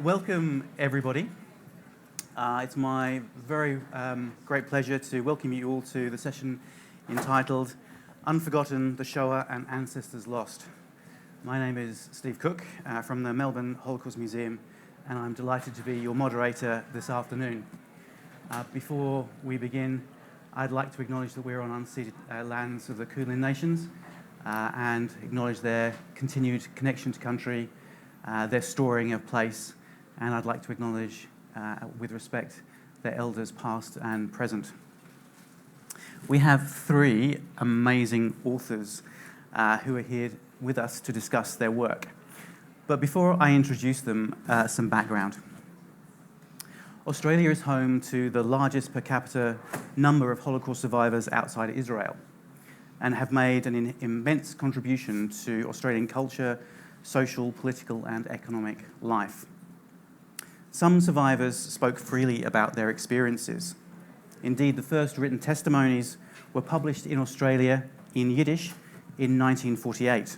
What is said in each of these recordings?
Welcome, everybody. It's my very great pleasure to welcome you all to the session entitled Unforgotten, the Shoah and Ancestors Lost. My name is Steve Cook from the Melbourne Holocaust Museum, and I'm delighted to be your moderator this afternoon. Before we begin, I'd like to acknowledge that we're on unceded lands of the Kulin Nations and acknowledge their continued connection to country, their storing of place, and I'd like to acknowledge, with respect, their elders past and present. We have three amazing authors who are here with us to discuss their work. But before I introduce them, some background. Australia is home to the largest per capita number of Holocaust survivors outside Israel and have made an immense contribution to Australian culture, social, political, and economic life. Some survivors spoke freely about their experiences. Indeed, the first written testimonies were published in Australia in Yiddish in 1948.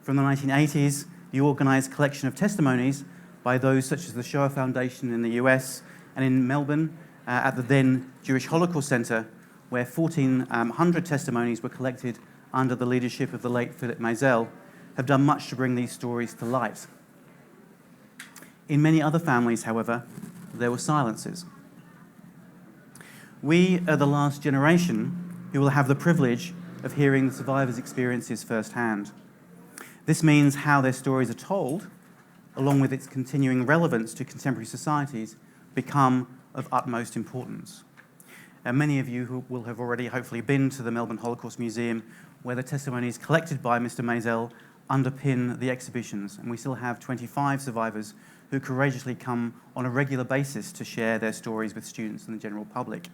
From the 1980s, the organised collection of testimonies by those such as the Shoah Foundation in the US and in Melbourne at the then Jewish Holocaust Centre, where 1,400 testimonies were collected under the leadership of the late Philip Maisel, have done much to bring these stories to light. In many other families, however, there were silences. We are the last generation who will have the privilege of hearing the survivors' experiences firsthand. This means how their stories are told, along with its continuing relevance to contemporary societies, become of utmost importance. And many of you who will have already hopefully been to the Melbourne Holocaust Museum, where the testimonies collected by Mr. Maisel underpin the exhibitions, and we still have 25 survivors who courageously come on a regular basis to share their stories with students and the general public.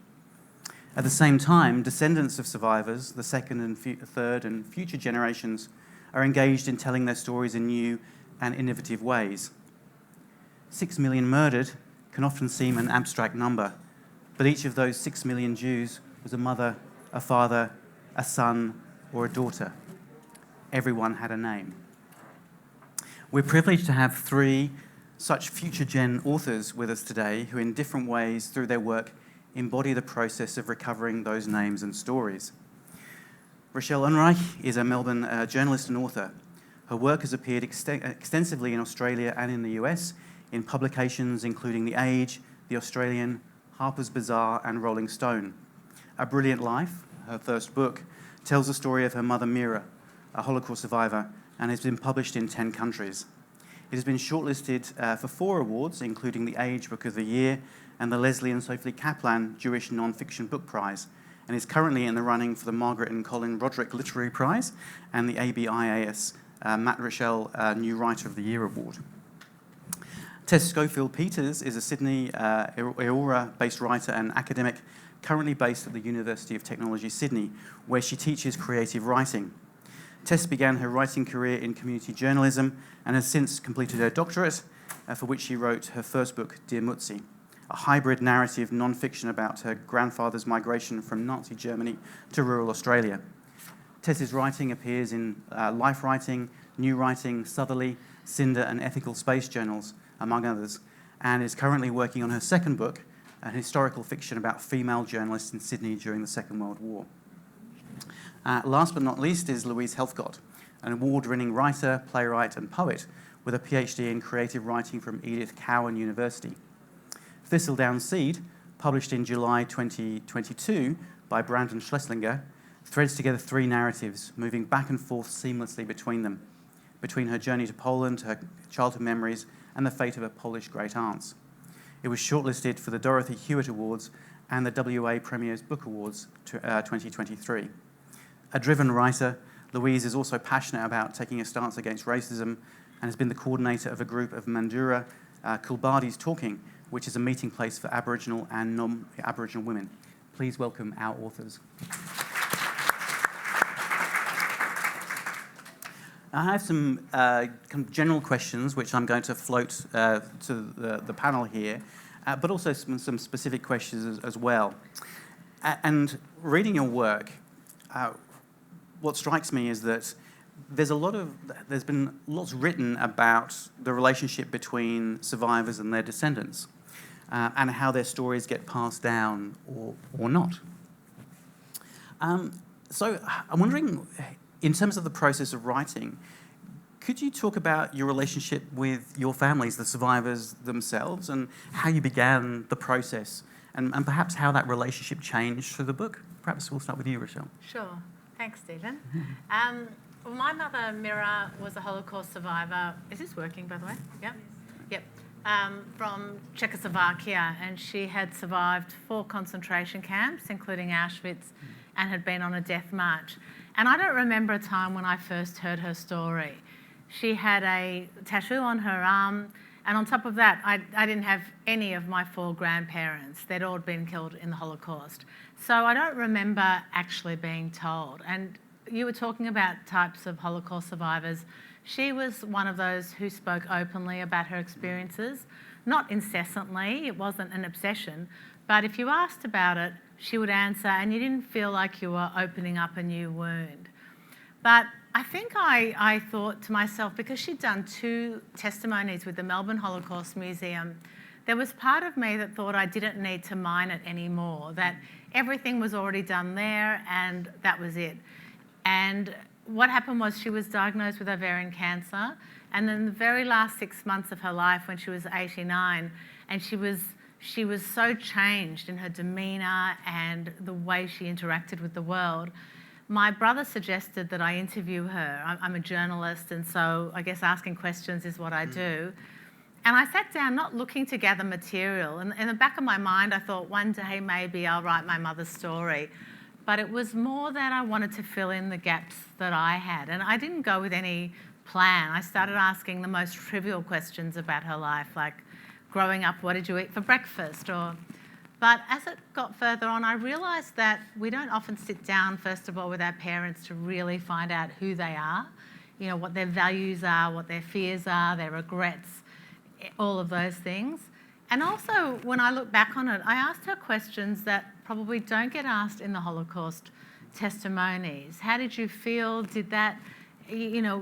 At the same time, descendants of survivors, the second and third and future generations, are engaged in telling their stories in new and innovative ways. 6 million murdered can often seem an abstract number, but each of those 6 million Jews was a mother, a father, a son, or a daughter. Everyone had a name. We're privileged to have three such future-gen authors with us today who in different ways through their work embody the process of recovering those names and stories. Rachelle Unreich is a Melbourne journalist and author. Her work has appeared extensively in Australia and in the US in publications including The Age, The Australian, Harper's Bazaar and Rolling Stone. A Brilliant Life, her first book, tells the story of her mother Mira, a Holocaust survivor, and has been published in 10 countries. It has been shortlisted for 4 awards, including the Age Book of the Year and the Leslie and Sophie Kaplan Jewish Non-Fiction Book Prize, and is currently in the running for the Margaret and Colin Roderick Literary Prize and the ABIAS Matt Rochelle New Writer of the Year Award. Tess Schofield-Peters is a Sydney Eora-based writer and academic, currently based at the University of Technology, Sydney, where she teaches creative writing. Tess began her writing career in community journalism and has since completed her doctorate, for which she wrote her first book, Dear Mutzi, a hybrid narrative non-fiction about her grandfather's migration from Nazi Germany to rural Australia. Tess's writing appears in Life Writing, New Writing, Southerly, Cinder and Ethical Space journals, among others, and is currently working on her second book, an historical fiction about female journalists in Sydney during the Second World War. Last but not least is Louise Helfgott, an award-winning writer, playwright and poet with a PhD in creative writing from Edith Cowan University. Thistledown Seed, published in July 2022 by Brandon Schlesinger, threads together 3 narratives, moving back and forth seamlessly between them, between her journey to Poland, her childhood memories, and the fate of her Polish great-aunts. It was shortlisted for the Dorothy Hewitt Awards and the WA Premier's Book Awards 2023. A driven writer, Louise is also passionate about taking a stance against racism and has been the coordinator of a group of Mandurah Kulbadi's Talking, which is a meeting place for Aboriginal and non-Aboriginal women. Please welcome our authors. I have some general questions which I'm going to float to the panel here, but also some specific questions as well. And reading your work, what strikes me is that there's been lots written about the relationship between survivors and their descendants, and how their stories get passed down or not. So I'm wondering, in terms of the process of writing, could you talk about your relationship with your families, the survivors themselves, and how you began the process, and perhaps how that relationship changed through the book? Perhaps we'll start with you, Rachelle. Sure. Thanks, Stephen. Well, my mother, Mira, was a Holocaust survivor. Is this working, by the way? Yep. Yep. From Czechoslovakia, and she had survived 4 concentration camps, including Auschwitz, and had been on a death march. And I don't remember a time when I first heard her story. She had a tattoo on her arm, and on top of that, I didn't have any of my 4 grandparents. They'd all been killed in the Holocaust. So I don't remember actually being told. And you were talking about types of Holocaust survivors. She was one of those who spoke openly about her experiences, not incessantly, it wasn't an obsession, but if you asked about it, she would answer, and you didn't feel like you were opening up a new wound. But I think I thought to myself, because she'd done 2 testimonies with the Melbourne Holocaust Museum, there was part of me that thought I didn't need to mine it anymore, that everything was already done there and that was it. And what happened was she was diagnosed with ovarian cancer, and in the very last 6 months of her life, when she was 89, and she was so changed in her demeanour and the way she interacted with the world, my brother suggested that I interview her. I'm a journalist, and so I guess asking questions is what I do. And I sat down not looking to gather material. And in the back of my mind, I thought one day maybe I'll write my mother's story. But it was more that I wanted to fill in the gaps that I had. And I didn't go with any plan. I started asking the most trivial questions about her life, like growing up, what did you eat for breakfast? But as it got further on, I realised that we don't often sit down, first of all, with our parents to really find out who they are, you know, what their values are, what their fears are, their regrets, all of those things. And also, when I look back on it, I asked her questions that probably don't get asked in the Holocaust testimonies. How did you feel? Did that, you know,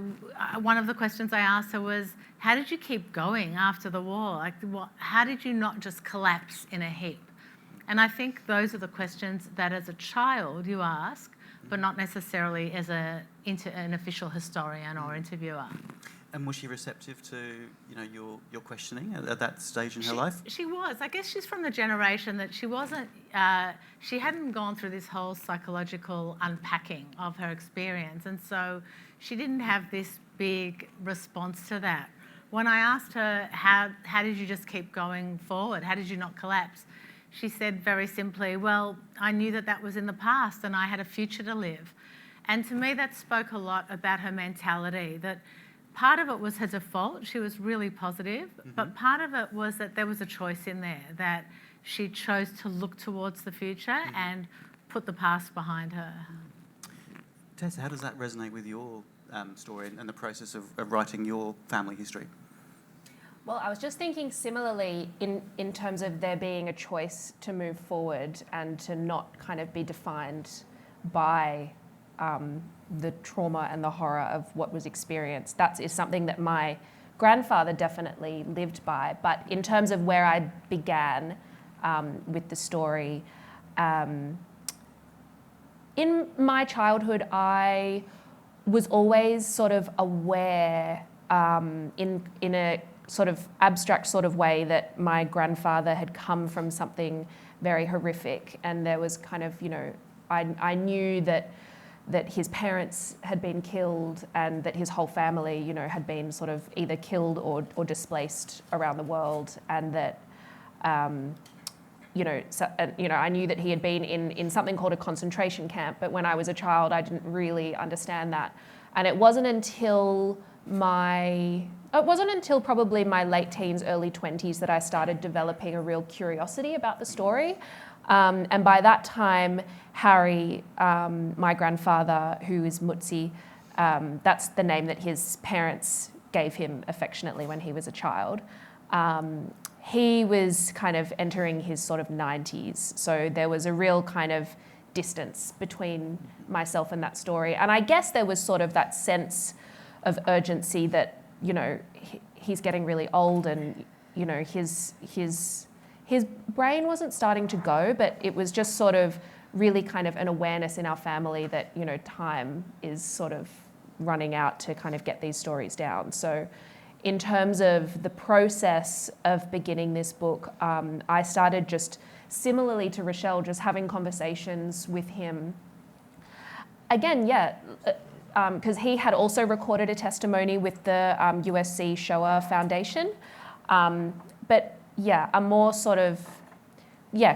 one of the questions I asked her was, how did you keep going after the war? Like, how did you not just collapse in a heap? And I think those are the questions that as a child you ask, but not necessarily as an official historian or interviewer. And was she receptive to, you know, your questioning at that stage in her life? She was. I guess she's from the generation that she wasn't, she hadn't gone through this whole psychological unpacking of her experience. And so she didn't have this big response to that. When I asked her, how did you just keep going forward? How did you not collapse? She said very simply, well, I knew that that was in the past and I had a future to live. And to me, that spoke a lot about her mentality, that part of it was her default. She was really positive, but part of it was that there was a choice in there, that she chose to look towards the future and put the past behind her. Tess, how does that resonate with your story and the process of writing your family history? Well, I was just thinking similarly in terms of there being a choice to move forward and to not kind of be defined by the trauma and the horror of what was experienced. That is something that my grandfather definitely lived by. But in terms of where I began with the story, in my childhood, I was always sort of aware in a sort of abstract sort of way that my grandfather had come from something very horrific, and there was kind of, you know, I knew that his parents had been killed and that his whole family, you know, had been sort of either killed or displaced around the world, and that I knew that he had been in something called a concentration camp, but when I was a child I didn't really understand that. And it wasn't until probably my late teens, early 20s that I started developing a real curiosity about the story. And by that time, Harry, my grandfather, who is Mutzi, that's the name that his parents gave him affectionately when he was a child. He was kind of entering his sort of 90s. So there was a real kind of distance between myself and that story. And I guess there was sort of that sense of urgency that, you know, he's getting really old and, you know, his brain wasn't starting to go, but it was just sort of really kind of an awareness in our family that, you know, time is sort of running out to kind of get these stories down. So in terms of the process of beginning this book, I started just similarly to Rachelle, just having conversations with him. Again, because he had also recorded a testimony with the USC Shoah Foundation. But yeah, a more sort of,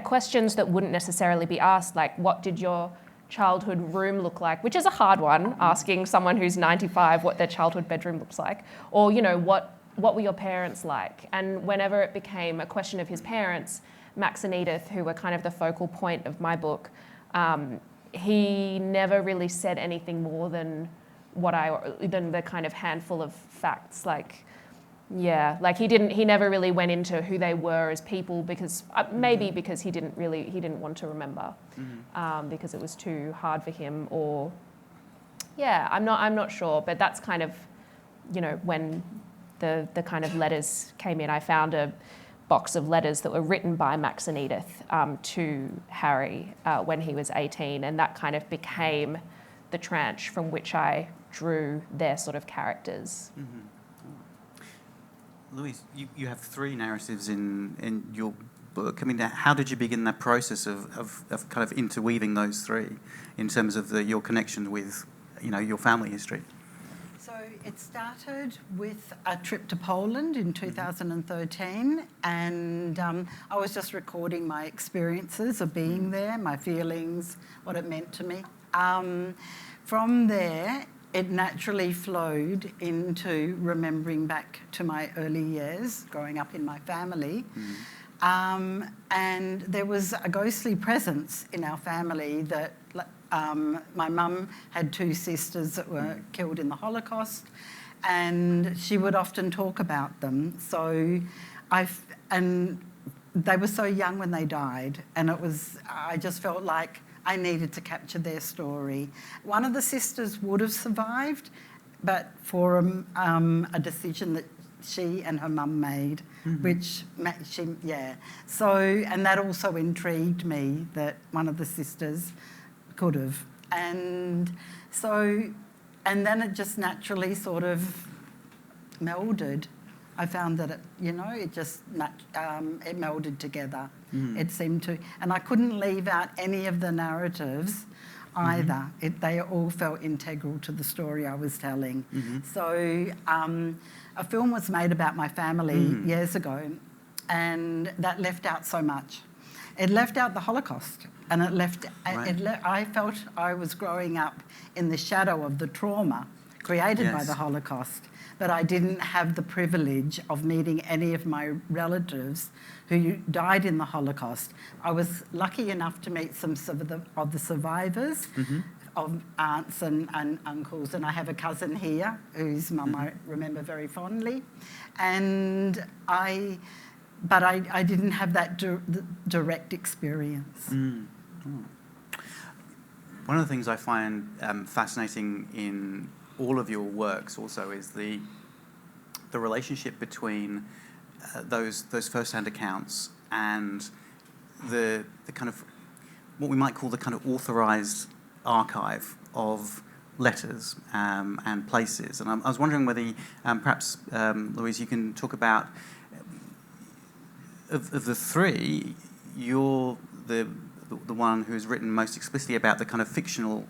questions that wouldn't necessarily be asked, like what did your childhood room look like, which is a hard one, asking someone who's 95 what their childhood bedroom looks like, or, you know, what were your parents like? And whenever it became a question of his parents, Max and Edith, who were kind of the focal point of my book, he never really said anything more than than the kind of handful of facts, like he never really went into who they were as people, because maybe because he didn't want to remember, because it was too hard for him, or I'm not sure, but that's kind of, you know, when the kind of letters came in. I found a box of letters that were written by Max and Edith to Harry when he was 18, and that kind of became the tranche from which I drew their sort of characters. Louise, you have 3 narratives in your book. I mean, how did you begin that process of kind of interweaving those 3 in terms of your connection with, you know, your family history? So it started with a trip to Poland in 2013, and I was just recording my experiences of being there, my feelings, what it meant to me. From there, it naturally flowed into remembering back to my early years, growing up in my family. And there was a ghostly presence in our family that my mum had 2 sisters that were killed in the Holocaust, and she would often talk about them. So and they were so young when they died, and I just felt like I needed to capture their story. One of the sisters would have survived, but for a decision that she and her mum made, So, and that also intrigued me, that one of the sisters could have. And so, and then it just naturally sort of melded. I found that it just it melded together. It seemed to, and I couldn't leave out any of the narratives either. They all felt integral to the story I was telling. So a film was made about my family years ago, and that left out so much. It left out the Holocaust, and I felt I was growing up in the shadow of the trauma created by the Holocaust. But I didn't have the privilege of meeting any of my relatives who died in the Holocaust. I was lucky enough to meet some of the survivors, of aunts and uncles, and I have a cousin here whose mum I remember very fondly. And I didn't have that direct experience. One of the things I find fascinating in all of your works also is the relationship between those first-hand accounts and the kind of what we might call the kind of authorised archive of letters and places. And I was wondering whether perhaps Louise, you can talk about of the 3, you're the one who's written most explicitly about the kind of fictional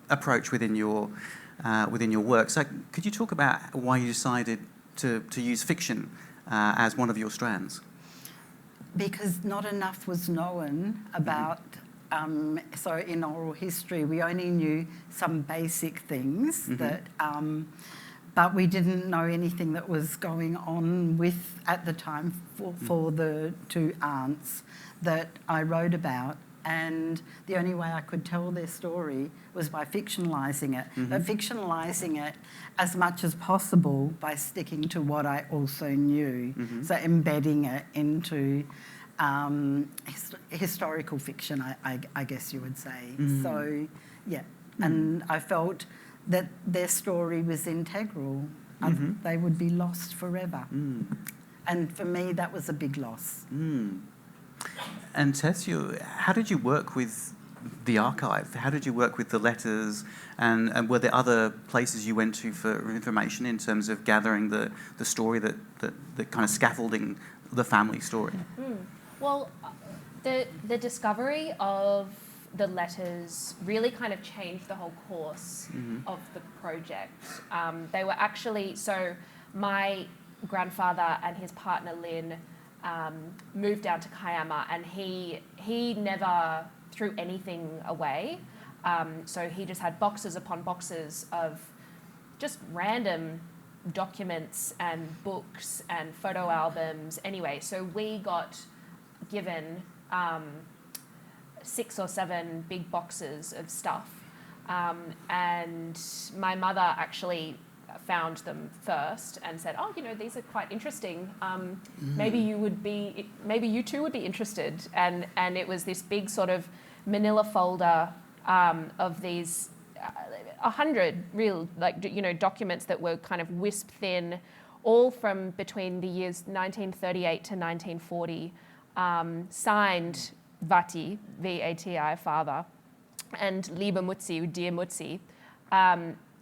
approach within your work. So could you talk about why you decided to use fiction as one of your strands? Because not enough was known about, so in oral history we only knew some basic things that, but we didn't know anything that was going on at the time for the 2 aunts that I wrote about. And the only way I could tell their story was by fictionalising it, but fictionalising it as much as possible by sticking to what I also knew, so embedding it into historical fiction, I guess you would say. So, yeah, and I felt that their story was integral. They would be lost forever. And for me, that was a big loss. And Tess, how did you work with the archive? How did you work with the letters? And were there other places you went to for information in terms of gathering the story that kind of scaffolding the family story? Well, the discovery of the letters really kind of changed the whole course of the project. They were actually, so my grandfather and his partner Lynn moved down to Kiama, and he never threw anything away. So he just had boxes upon boxes of just random documents and books and photo albums. Anyway, so we got given 6 or 7 big boxes of stuff. And my mother actually found them first and said, "Oh, these are quite interesting. Maybe you too would be interested." And it was this big sort of manila folder of these 100 real documents that were kind of wisp thin, all from between the years 1938 to 1940, signed Vati, V-A-T-I, father, and Liebe Mutzi, dear Mutzi.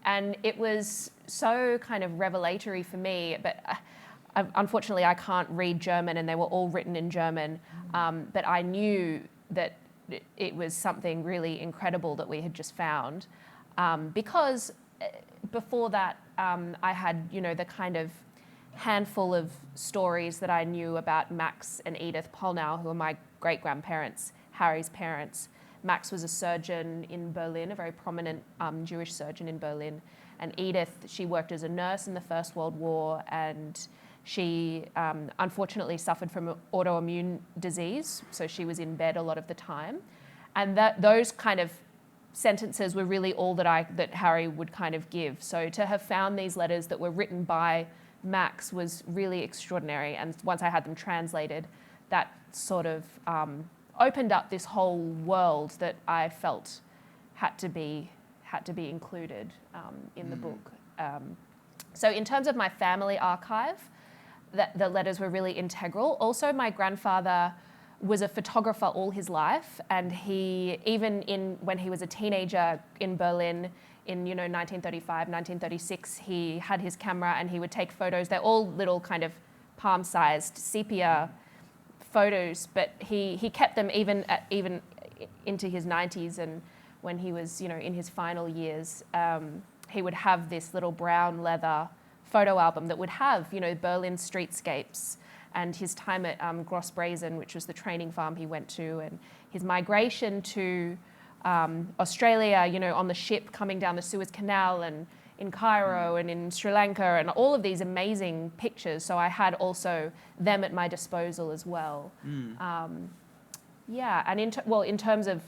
And it was so kind of revelatory for me, but unfortunately I can't read German, and they were all written in German, but I knew that it was something really incredible that we had just found, because before that I had, the kind of handful of stories that I knew about Max and Edith Pollnow, who are my great-grandparents, Harry's parents. Max was a surgeon in Berlin, a very prominent Jewish surgeon in Berlin. And Edith, she worked as a nurse in the First World War, and she unfortunately suffered from autoimmune disease, so she was in bed a lot of the time. And those kind of sentences were really all that Harry would kind of give. So to have found these letters that were written by Max was really extraordinary. And once I had them translated, that sort of opened up this whole world that I felt had to be included in the book. So in terms of my family archive, the letters were really integral. Also, my grandfather was a photographer all his life, and he, even when he was a teenager in Berlin in 1935, 1936, he had his camera and he would take photos. They're all little kind of palm-sized sepia photos, but he kept them even into his 90s, and when he was in his final years, he would have this little brown leather photo album that would have Berlin streetscapes and his time at Gross Brazen, which was the training farm he went to, and his migration to Australia, on the ship coming down the Suez Canal, and in Cairo and in Sri Lanka, and all of these amazing pictures. So I had also them at my disposal as well. Yeah, and in terms of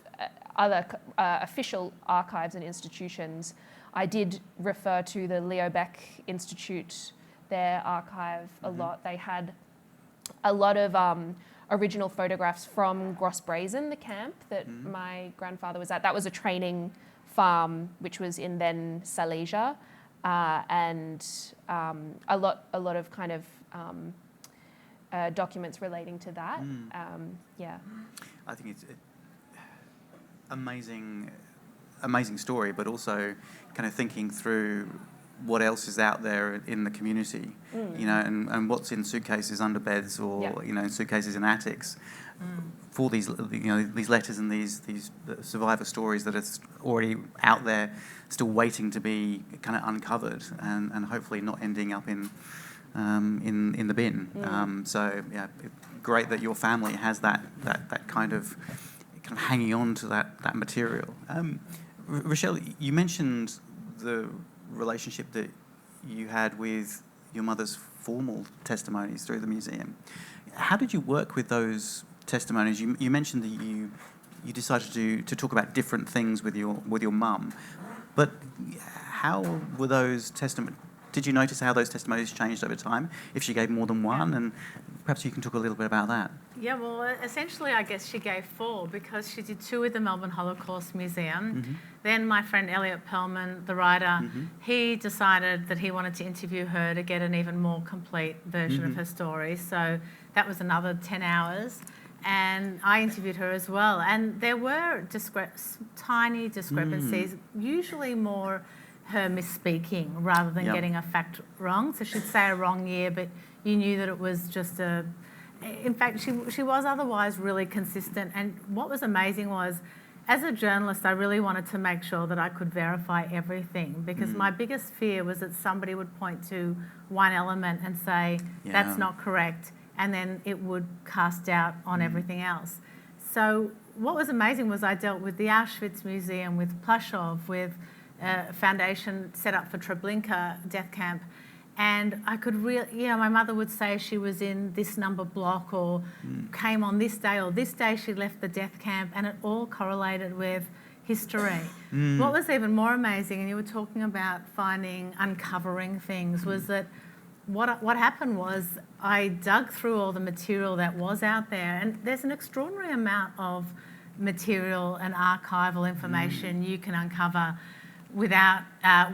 other official archives and institutions, I did refer to the Leo Beck Institute, their archive, a lot. They had a lot of original photographs from Gross Brazen, the camp that my grandfather was at. That was a training farm, which was in then Silesia, and a lot of kind of documents relating to that. Yeah, I think it's amazing story, but also kind of thinking through what else is out there in the community, and what's in suitcases under beds, or in suitcases in attics, for these these letters and these survivor stories that are already out there, still waiting to be kind of uncovered, and hopefully not ending up in the bin. So yeah, great that your family has that kind of hanging on to that material. Rachelle, you mentioned the relationship that you had with your mother's formal testimonies through the museum. How did you work with those testimonies? You mentioned that you decided to talk about different things with your mum, but how were those testimonies? Did you notice how those testimonies changed over time? If she gave more than one, and perhaps you can talk a little bit about that. Yeah, well, essentially, I guess she gave 4 because she did 2 with the Melbourne Holocaust Museum. Then my friend Elliot Perlman, the writer, he decided that he wanted to interview her to get an even more complete version of her story. So that was another 10 hours. And I interviewed her as well. And there were tiny discrepancies, usually more her misspeaking rather than getting a fact wrong. So she'd say a wrong year, but you knew that it was just a... In fact, she was otherwise really consistent. And what was amazing was, as a journalist, I really wanted to make sure that I could verify everything, because my biggest fear was that somebody would point to one element and say, that's not correct, and then it would cast doubt on everything else. So what was amazing was I dealt with the Auschwitz Museum, with Plaszow, with a foundation set up for Treblinka death camp. And I could really, my mother would say she was in this number block or came on this day, or this day she left the death camp, and it all correlated with history. What was even more amazing, and you were talking about uncovering things, was that what happened was I dug through all the material that was out there, and there's an extraordinary amount of material and archival information you can uncover without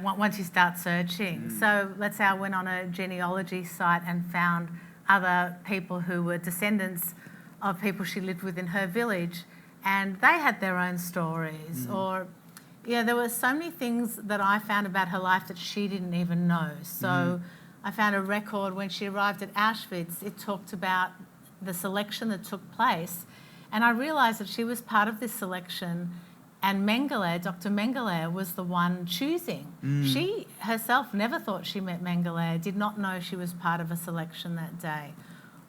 once you start searching. So let's say I went on a genealogy site and found other people who were descendants of people she lived with in her village, and they had their own stories. Or there were so many things that I found about her life that she didn't even know. So I found a record when she arrived at Auschwitz. It talked about the selection that took place, and I realised that she was part of this selection. And Mengele, Dr. Mengele, was the one choosing. She herself never thought she met Mengele, did not know she was part of a selection that day.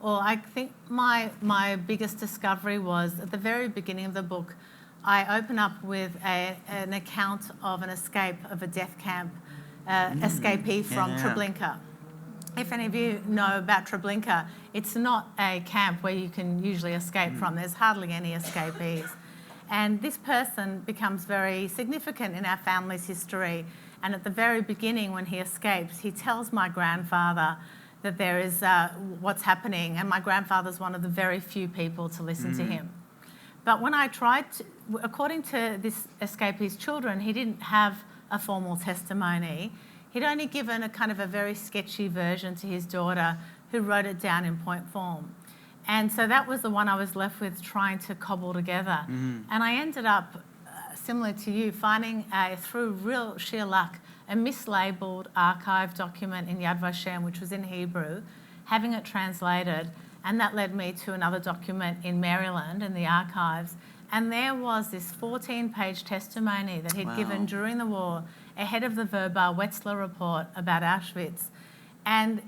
Or I think my biggest discovery was at the very beginning of the book, I open up with an account of an escape of a death camp escapee from Treblinka. If any of you know about Treblinka, it's not a camp where you can usually escape from. There's hardly any escapees. And this person becomes very significant in our family's history. And at the very beginning, when he escapes, he tells my grandfather that there is what's happening. And my grandfather's one of the very few people to listen to him. But when I tried to, according to this escapee's children, he didn't have a formal testimony. He'd only given a kind of a very sketchy version to his daughter, who wrote it down in point form. And so that was the one I was left with trying to cobble together. And I ended up, similar to you, finding, through real sheer luck, a mislabeled archive document in Yad Vashem, which was in Hebrew, having it translated. And that led me to another document in Maryland in the archives. And there was this 14-page testimony that he'd given during the war, ahead of the Verbar Wetzler report about Auschwitz. And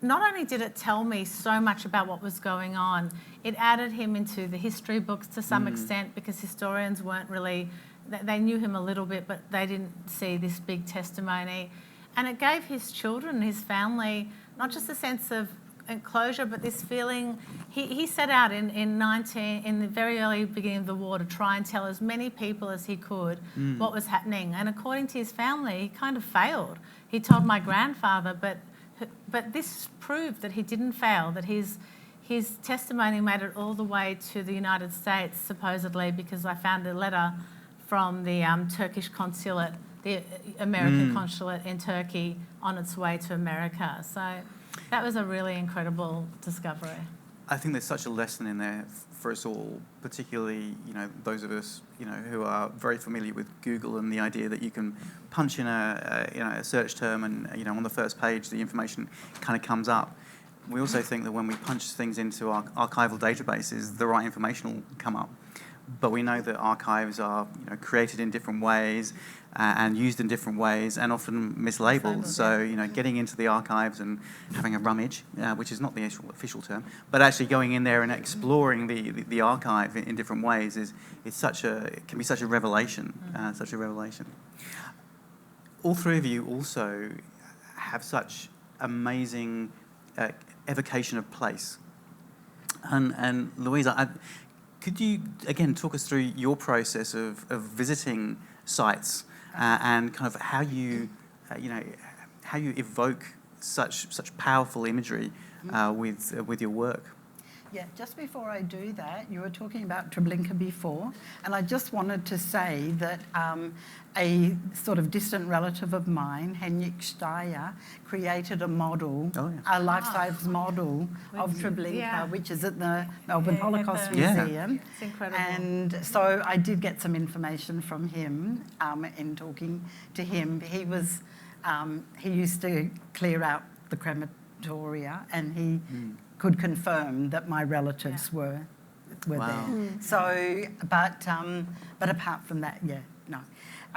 not only did it tell me so much about what was going on, it added him into the history books to some extent, because historians weren't really, they knew him a little bit, but they didn't see this big testimony. And it gave his children, his family, not just a sense of closure, but this feeling. He set out in the very early beginning of the war to try and tell as many people as he could what was happening. And according to his family, he kind of failed. He told my grandfather, but this proved that he didn't fail, that his testimony made it all the way to the United States, supposedly, because I found a letter from the Turkish consulate, the American consulate in Turkey, on its way to America. So that was a really incredible discovery. I think there's such a lesson in there for us all, particularly, those of us, who are very familiar with Google and the idea that you can punch in a search term and, on the first page, the information kind of comes up. We also think that when we punch things into our archival databases, the right information will come up. But we know that archives are created in different ways and used in different ways, and often mislabeled. So getting into the archives and having a rummage, which is not the official term, but actually going in there and exploring the archive in different ways it can be such a revelation, such a revelation. All three of you also have such amazing evocation of place. And Louise, could you, again, talk us through your process of visiting sites and kind of how you evoke such powerful imagery with your work. Yeah, just before I do that, you were talking about Treblinka before, and I just wanted to say that a sort of distant relative of mine, Henrik Steyer, created a model, a life-size model of Treblinka, which is at the Melbourne Holocaust Museum. It's incredible. And so I did get some information from him in talking to him. He was, he used to clear out the crematoria, and he could confirm that my relatives were there. So, but apart from that, no.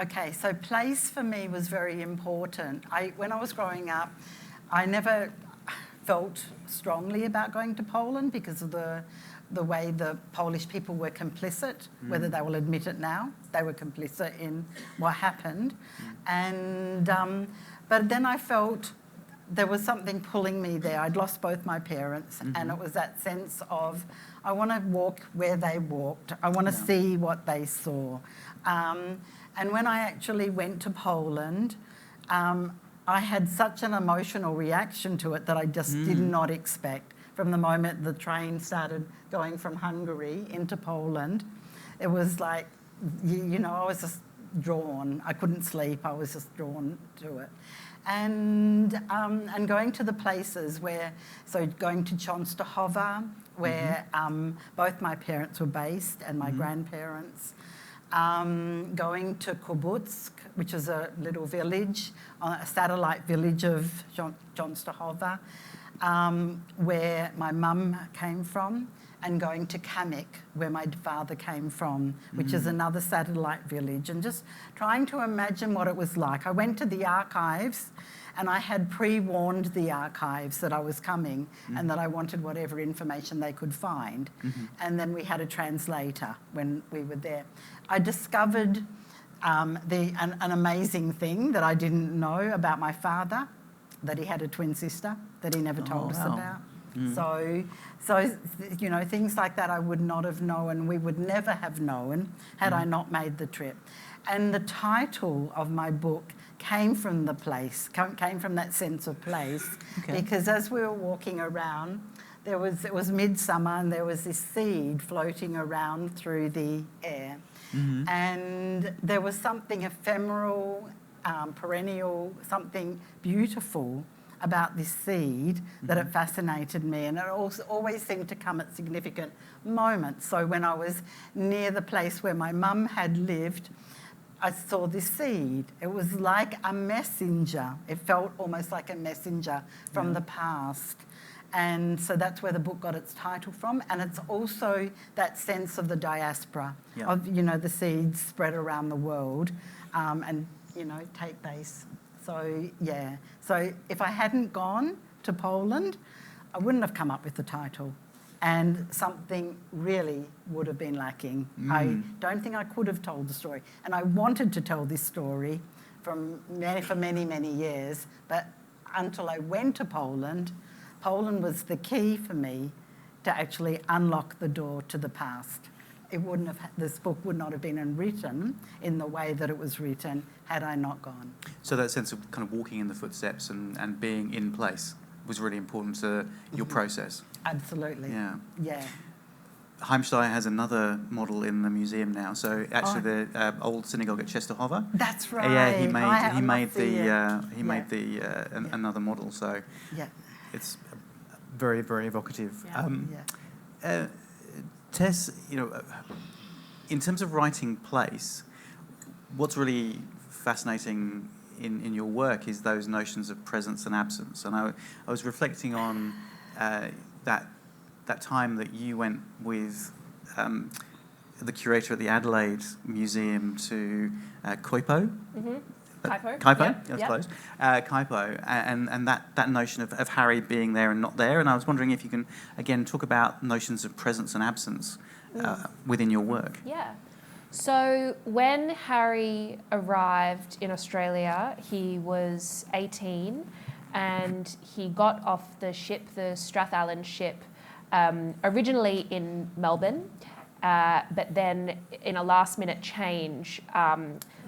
Okay, so place for me was very important. When I was growing up, I never felt strongly about going to Poland because of the way the Polish people were complicit, whether they will admit it now. They were complicit in what happened. And, but then I felt there was something pulling me there. I'd lost both my parents, and it was that sense of, I want to walk where they walked. I want to see what they saw. And when I actually went to Poland, I had such an emotional reaction to it that I just did not expect. From the moment the train started going from Hungary into Poland, it was like, you know, I was just drawn. I couldn't sleep. I was just drawn to it. And going to the places where, so going to Częstochowa, where both my parents were based and my grandparents, going to Kobutsk, which is a little village, a satellite village of Częstochowa, where my mum came from, and going to Kamik, where my father came from, which is another satellite village, and just trying to imagine what it was like. I went to the archives, and I had pre-warned the archives that I was coming and that I wanted whatever information they could find. And then we had a translator when we were there. I discovered an amazing thing that I didn't know about my father, that he had a twin sister that he never told us about. So, you know, things like that I would not have known, we would never have known had I not made the trip. And the title of my book came from the place, came from that sense of place, because as we were walking around, it was midsummer, and there was this seed floating around through the air. And there was something ephemeral, perennial, something beautiful about this seed that it fascinated me, and it also always seemed to come at significant moments. So when I was near the place where my mum had lived, I saw this seed. It was like a messenger. It felt almost like a messenger from the past. And so that's where the book got its title from. And it's also that sense of the diaspora, of, you know, the seeds spread around the world and, you know, take base. So, yeah. So if I hadn't gone to Poland, I wouldn't have come up with the title. And something really would have been lacking. I don't think I could have told the story. And I wanted to tell this story for many, many years. But until I went to Poland, Poland was the key for me to actually unlock the door to the past. It wouldn't have, this book would not have been written in the way that it was written had I not gone. So that sense of kind of walking in the footsteps and being in place was really important to your process. Absolutely. Yeah. Heimstein has another model in the museum now. So actually, the old synagogue at Częstochowa. That's right. Yeah, he made another model. So it's very, very evocative. Tess, you know, in terms of writing place, what's really fascinating in your work is those notions of presence and absence. And I was reflecting on that time that you went with the curator at the Adelaide Museum to Kaipo. Kaipo, that's close. Kaipo, and that notion of Harry being there and not there. And I was wondering if you can, again, talk about notions of presence and absence within your work. Yeah. So when Harry arrived in Australia, he was 18, and he got off the ship, the Strathallan ship, originally in Melbourne, but then in a last-minute change,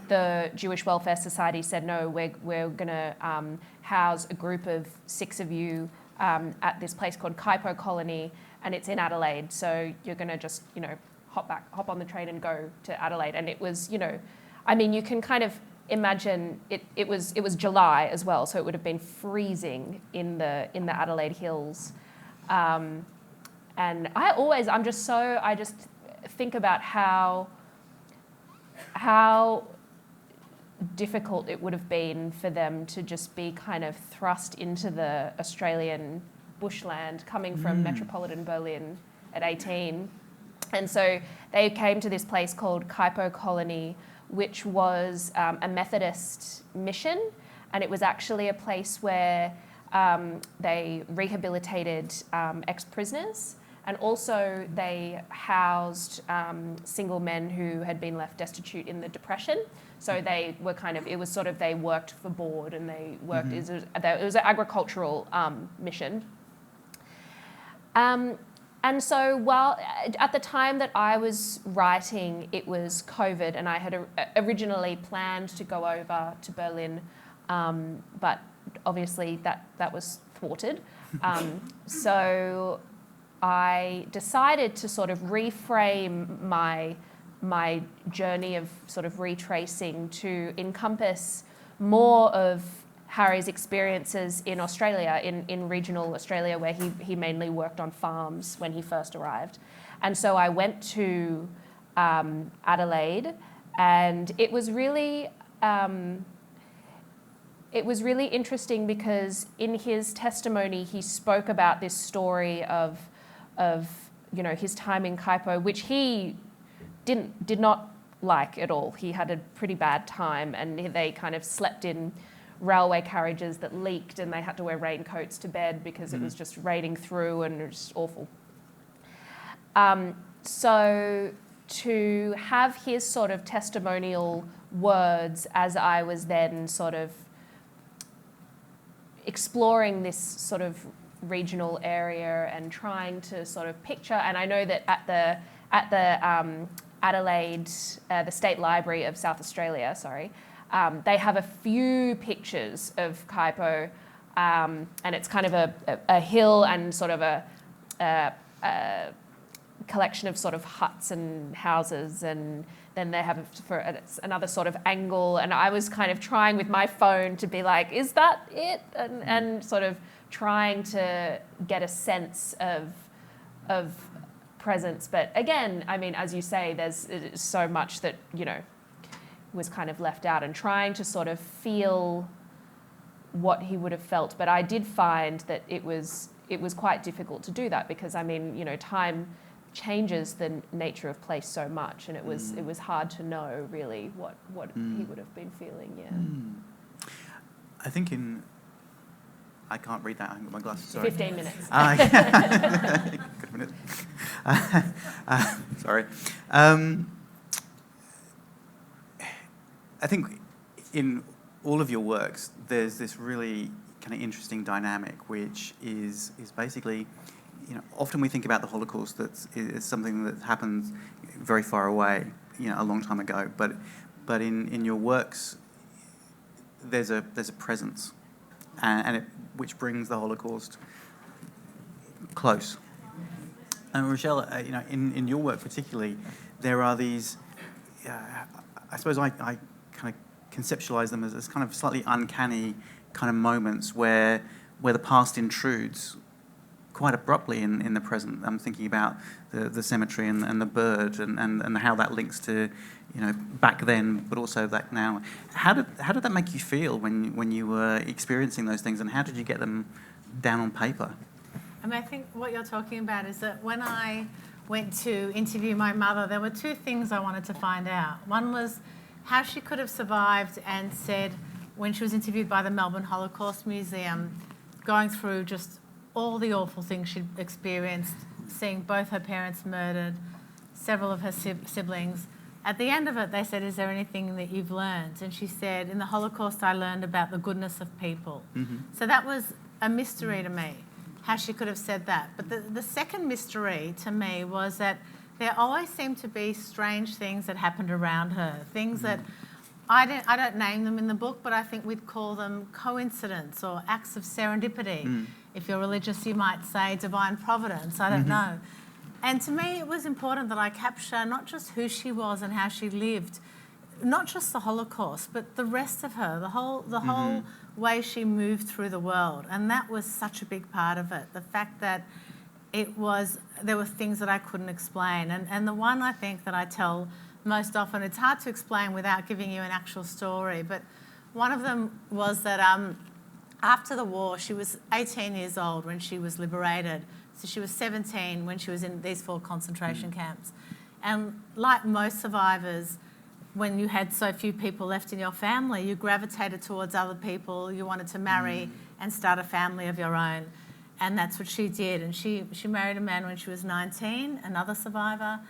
the Jewish Welfare Society said, no, we're going to house a group of 6 of you at this place called Kaipo Colony, and it's in Adelaide. So you're going to just, hop on the train and go to Adelaide. And it was, I mean, you can kind of imagine it was July as well, so it would have been freezing in the Adelaide hills. And I just think about how difficult it would have been for them to just be kind of thrust into the Australian bushland coming from metropolitan Berlin at 18. And so they came to this place called Kaipo Colony, which was a Methodist mission, and it was actually a place where they rehabilitated ex-prisoners, and also they housed single men who had been left destitute in the Depression. So they were they worked for board, and they worked, it was an agricultural mission. And so while at the time that I was writing, it was COVID, and I had originally planned to go over to Berlin, but obviously that was thwarted. So I decided to sort of reframe my journey of sort of retracing to encompass more of Harry's experiences in Australia, in regional Australia, where he mainly worked on farms when he first arrived. And so I went to Adelaide, and it was really interesting because in his testimony he spoke about this story of his time in Kaipo, which he did not like at all. He had a pretty bad time, and they kind of slept in railway carriages that leaked, and they had to wear raincoats to bed because it was just raining through, and it was just awful. So to have his sort of testimonial words as I was then sort of exploring this sort of regional area and trying to sort of picture, and I know that at the Adelaide, the State Library of South Australia, they have a few pictures of Kaipo, and it's kind of a hill and sort of a collection of sort of huts and houses, and then they have another sort of angle, and I was kind of trying with my phone to be like, is that it? And sort of trying to get a sense of presence. But again, I mean, as you say, there's so much that, was kind of left out, and trying to sort of feel what he would have felt. But I did find that it was quite difficult to do that because, I mean, time changes the nature of place so much, and it was hard to know really what he would have been feeling. Yeah. I think I can't read that. I haven't got my glasses. Sorry. 15 minutes. Good minute. Sorry. I think in all of your works, there's this really kind of interesting dynamic, which is basically, often we think about the Holocaust it's something that happened very far away, a long time ago. But in your works, there's a presence, and which brings the Holocaust close. And Rachelle, in your work particularly, there are these. I suppose I kind of conceptualize them as kind of slightly uncanny kind of moments where the past intrudes quite abruptly in the present. I'm thinking about the cemetery and the bird and how that links to back then, but also that now. How did that make you feel when you were experiencing those things, and how did you get them down on paper? I mean, I think what you're talking about is that when I went to interview my mother, there were 2 things I wanted to find out. One was how she could have survived and said, when she was interviewed by the Melbourne Holocaust Museum, going through just all the awful things she'd experienced, seeing both her parents murdered, several of her siblings. At the end of it, they said, is there anything that you've learned? And she said, in the Holocaust, I learned about the goodness of people. So that was a mystery to me, how she could have said that. But the second mystery to me was that there always seemed to be strange things that happened around her, things that I don't name them in the book, but I think we'd call them coincidence or acts of serendipity. If you're religious, you might say divine providence. I don't know. And to me, it was important that I capture not just who she was and how she lived, not just the Holocaust, but the rest of her, the whole way she moved through the world. And that was such a big part of it. The fact that there were things that I couldn't explain. And the one I think that I tell most often, it's hard to explain without giving you an actual story, but one of them was that after the war, she was 18 years old when she was liberated. So she was 17 when she was in these 4 concentration camps. And like most survivors, when you had so few people left in your family, you gravitated towards other people, you wanted to marry and start a family of your own. And that's what she did. And she married a man when she was 19, another survivor.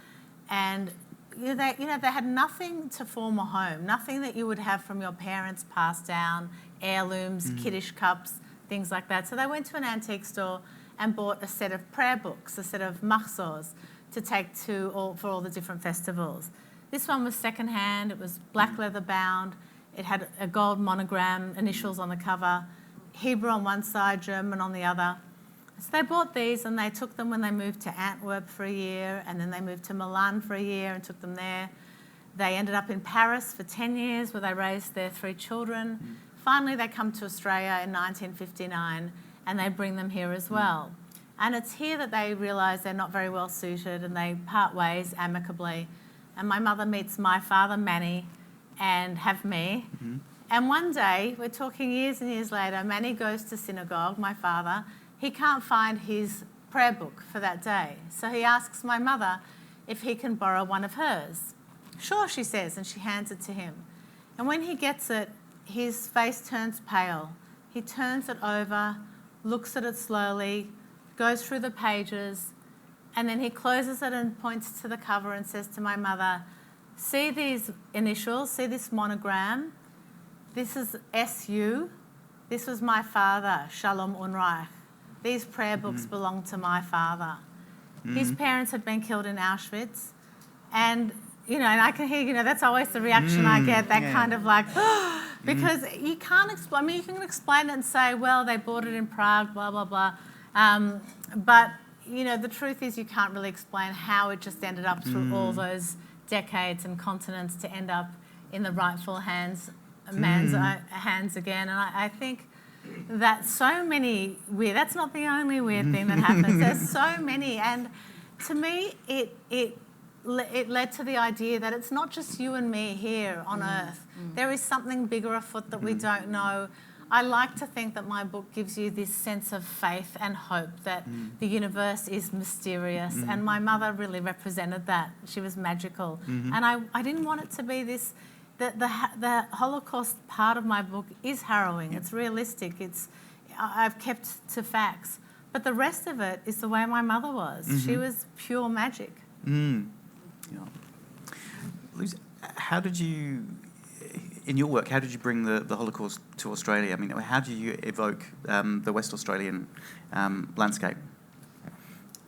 And they had nothing to form a home, nothing that you would have from your parents passed down, heirlooms, kiddish cups, things like that. So they went to an antique store and bought a set of prayer books, a set of mahzors to take for all the different festivals. This one was secondhand. It was black leather bound. It had a gold monogram, initials on the cover, Hebrew on one side, German on the other. So they bought these and they took them when they moved to Antwerp for a year, and then they moved to Milan for a year and took them there. They ended up in Paris for 10 years where they raised their 3 children. Finally, they come to Australia in 1959 and they bring them here as well. And it's here that they realise they're not very well suited and they part ways amicably. And my mother meets my father, Manny, and have me. And one day, we're talking years and years later, Manny goes to synagogue, my father. He can't find his prayer book for that day. So he asks my mother if he can borrow one of hers. Sure, she says, and she hands it to him. And when he gets it, his face turns pale. He turns it over, looks at it slowly, goes through the pages, and then he closes it and points to the cover and says to my mother, see these initials, see this monogram? This is SU. This was my father, Rachelle Unreich. These prayer books belong to my father. His parents had been killed in Auschwitz. And, and I can hear, that's always the reaction I get, that kind of like, because you can't explain, you can explain it and say, well, they bought it in Prague, blah, blah, blah. But, the truth is you can't really explain how it just ended up through all those decades and continents to end up in the rightful man's hands again. And I think that so many that's not the only weird thing that happens. There's so many. And to me, it led to the idea that it's not just you and me here on Earth. There is something bigger afoot that we don't know. I like to think that my book gives you this sense of faith and hope that the universe is mysterious. And my mother really represented that. She was magical. And I didn't want it to be this. The Holocaust part of my book is harrowing. It's realistic. I've kept to facts. But the rest of it is the way my mother was. She was pure magic. Louise, how did you, in your work, how did you bring the Holocaust to Australia? I mean, how do you evoke the West Australian landscape?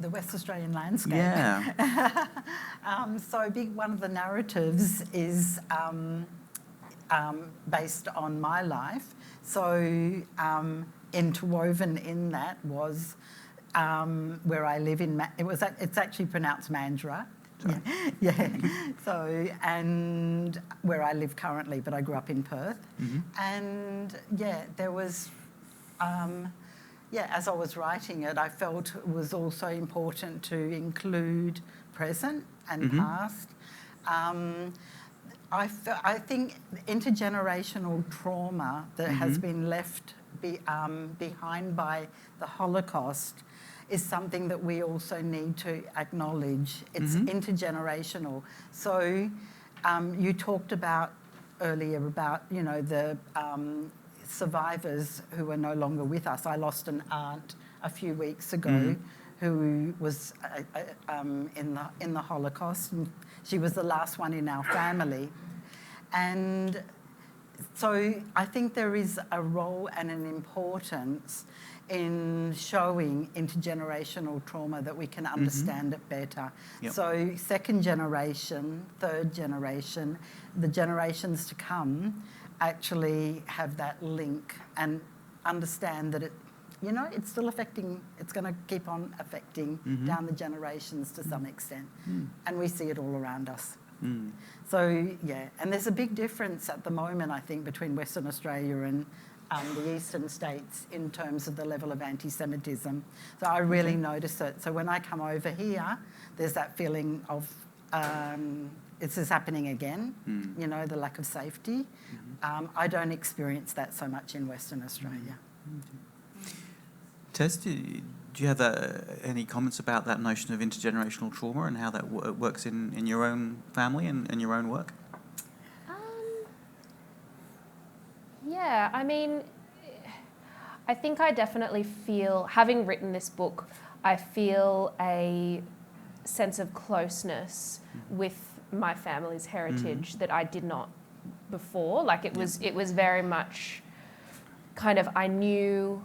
The West Australian landscape. Yeah. One of the narratives is based on my life. So interwoven in that was where I live in. It's actually pronounced Mandurah. Yeah. So and where I live currently, but I grew up in Perth. And there was. As I was writing it, I felt it was also important to include present and past. I think intergenerational trauma that has been left behind by the Holocaust is something that we also need to acknowledge. It's intergenerational. So you talked about earlier about, the survivors who are no longer with us. I lost an aunt a few weeks ago who was in the Holocaust, and she was the last one in our family. And So I think there is a role and an importance in showing intergenerational trauma that we can understand it better. Yep. So second generation, third generation, the generations to come actually have that link and understand that it's still affecting, it's going to keep on affecting down the generations to some extent. And we see it all around us. So, yeah, and there's a big difference at the moment, I think, between Western Australia and the eastern states in terms of the level of anti-Semitism. So I really notice it. So when I come over here, there's that feeling of this is happening again, the lack of safety. I don't experience that so much in Western Australia. Tess, do you have any comments about that notion of intergenerational trauma and how that works in your own family and in your own work? Yeah, I mean, I think I definitely feel, having written this book, I feel a sense of closeness with my family's heritage that I did not before. Like it was very much kind of, I knew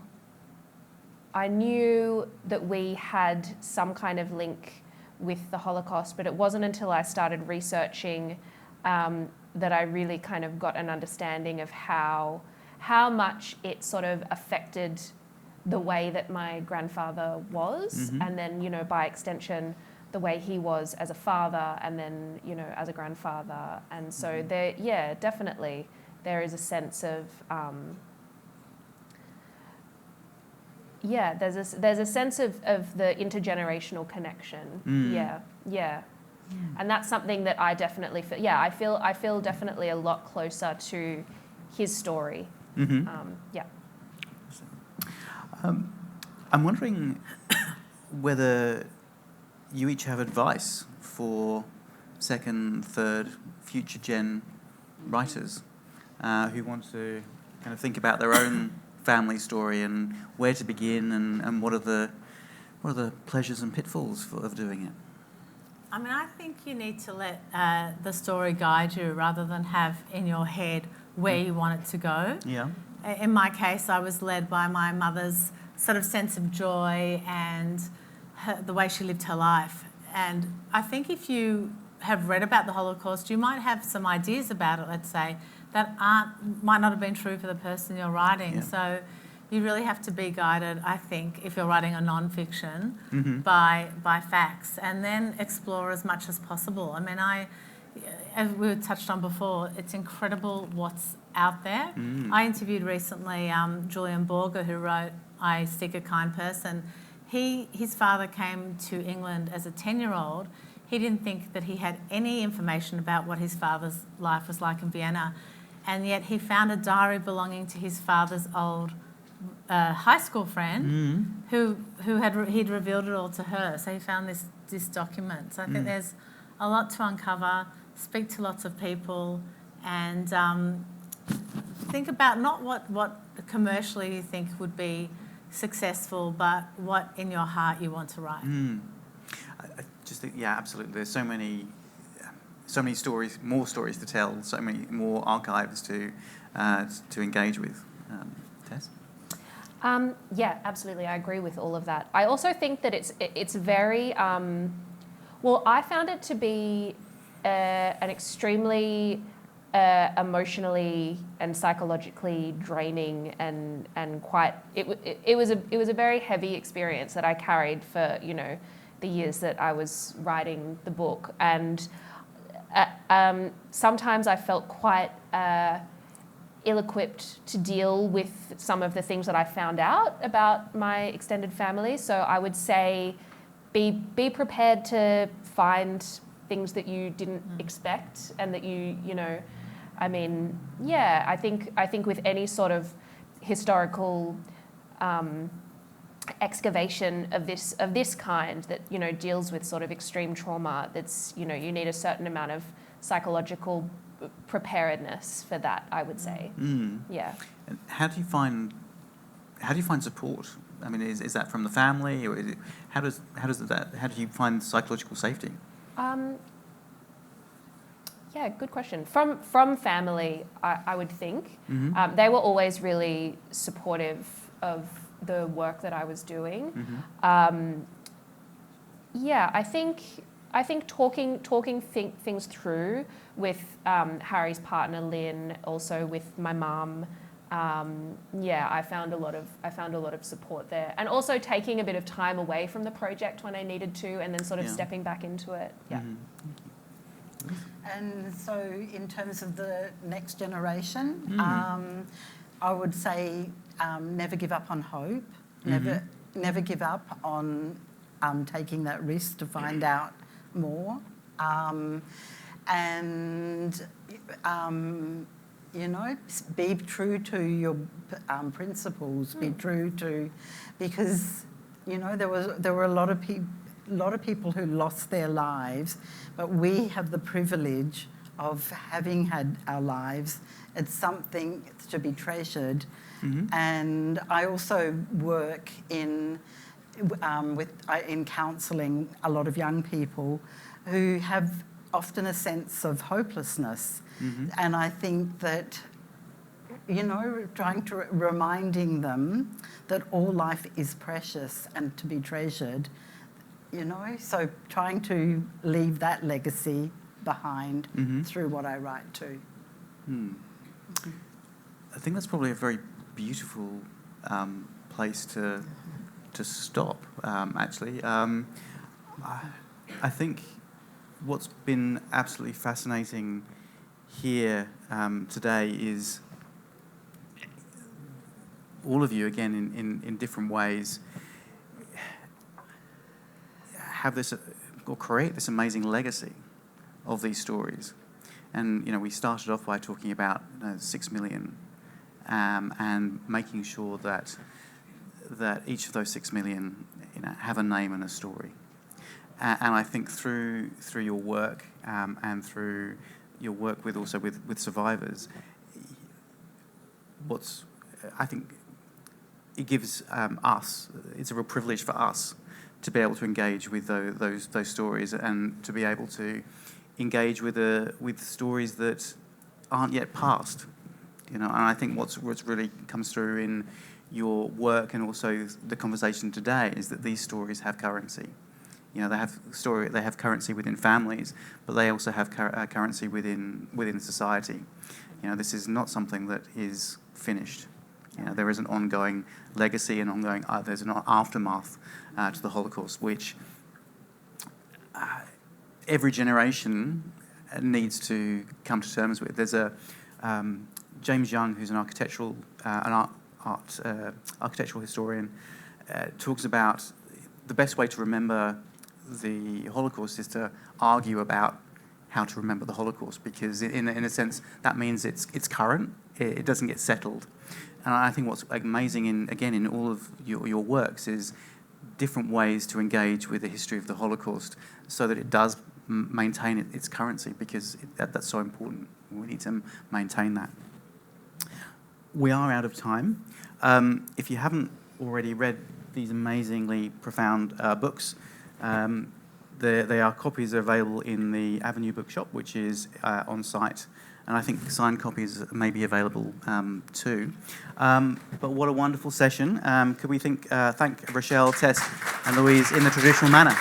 that we had some kind of link with the Holocaust, but it wasn't until I started researching that I really kind of got an understanding of how much it sort of affected the way that my grandfather was, and then, by extension, the way he was as a father, and then, as a grandfather. And so definitely there is a sense of, there's a sense of the intergenerational connection. Yeah. And that's something that I definitely feel. Yeah, I feel definitely a lot closer to his story. I'm wondering whether you each have advice for second, third, future gen writers who want to kind of think about their own family story and where to begin and what are the pleasures and pitfalls of doing it. I mean, I think you need to let the story guide you rather than have in your head where you want it to go. Yeah. In my case, I was led by my mother's sort of sense of joy and the way she lived her life. And I think if you have read about the Holocaust, you might have some ideas about it, let's say, that might not have been true for the person you're writing. Yeah. So you really have to be guided, I think, if you're writing a non-fiction, by facts, and then explore as much as possible. I mean, as we touched on before, it's incredible what's out there. I interviewed recently Julian Borger, who wrote I Seek a Kind Person. His father came to England as a 10-year-old. He didn't think that he had any information about what his father's life was like in Vienna, and yet he found a diary belonging to his father's old high school friend he'd revealed it all to her. So he found this document. So I think there's a lot to uncover, speak to lots of people, and think about not what commercially you think would be successful, but what in your heart you want to write. I just think, absolutely. There's so many stories, more stories to tell, so many more archives to engage with. Tess? Yeah, absolutely. I agree with all of that. I also think that it's very, I found it to be an extremely emotionally and psychologically draining and quite, it was a very heavy experience that I carried for, the years that I was writing the book. And sometimes I felt quite ill-equipped to deal with some of the things that I found out about my extended family. So I would say be prepared to find things that you didn't expect and that I think with any sort of historical excavation of this kind that deals with sort of extreme trauma, that's you need a certain amount of psychological preparedness for that, I would say. Yeah. And how do you find support? I mean, is that from the family, or how do you find psychological safety? Yeah, good question. From family, I would think. They were always really supportive of the work that I was doing. Yeah, I think talking things through with Harry's partner Lynn, also with my mum. Yeah, I found a lot of support there, and also taking a bit of time away from the project when I needed to, and then sort of stepping back into it. Yeah. And so, in terms of the next generation, I would say never give up on hope. Never give up on taking that risk to find out more, and you know, be true to your principles. Be true to, because you know there were a lot of people who lost their lives, but we have the privilege of having had our lives. It's something to be treasured. And I also work in counselling a lot of young people who have often a sense of hopelessness. And I think that, you know, trying to reminding them that all life is precious and to be treasured, you know, so trying to leave that legacy behind through what I write too. I think that's probably a very beautiful place to stop, actually. I think what's been absolutely fascinating here today is all of you, again, in different ways, have this, or create this amazing legacy of these stories. And, you know, we started off by talking about 6 million and making sure that each of those 6 million, you know, have a name and a story. And I think through your work and through your work with survivors, I think it gives us, it's a real privilege for us to be able to engage with those stories and to be able to engage with stories that aren't yet past, you know. And I think what's really comes through in your work and also the conversation today is that these stories have currency. You know, they have currency within families, but they also have currency within society. You know, this is not something that is finished. You know, there is an ongoing legacy and there's an aftermath to the Holocaust, which every generation needs to come to terms with. There's a James Young, who's an architectural historian, talks about the best way to remember the Holocaust is to argue about how to remember the Holocaust, because in a sense that means it's current. It doesn't get settled. And I think what's amazing in all of your works is different ways to engage with the history of the Holocaust so that it does maintain its currency, because that's so important. We need to maintain that. We are out of time. If you haven't already read these amazingly profound books, copies are available in the Avenue Bookshop, which is on site. And I think signed copies may be available too. But what a wonderful session. Could we thank Rachelle, Tess and Louise in the traditional manner?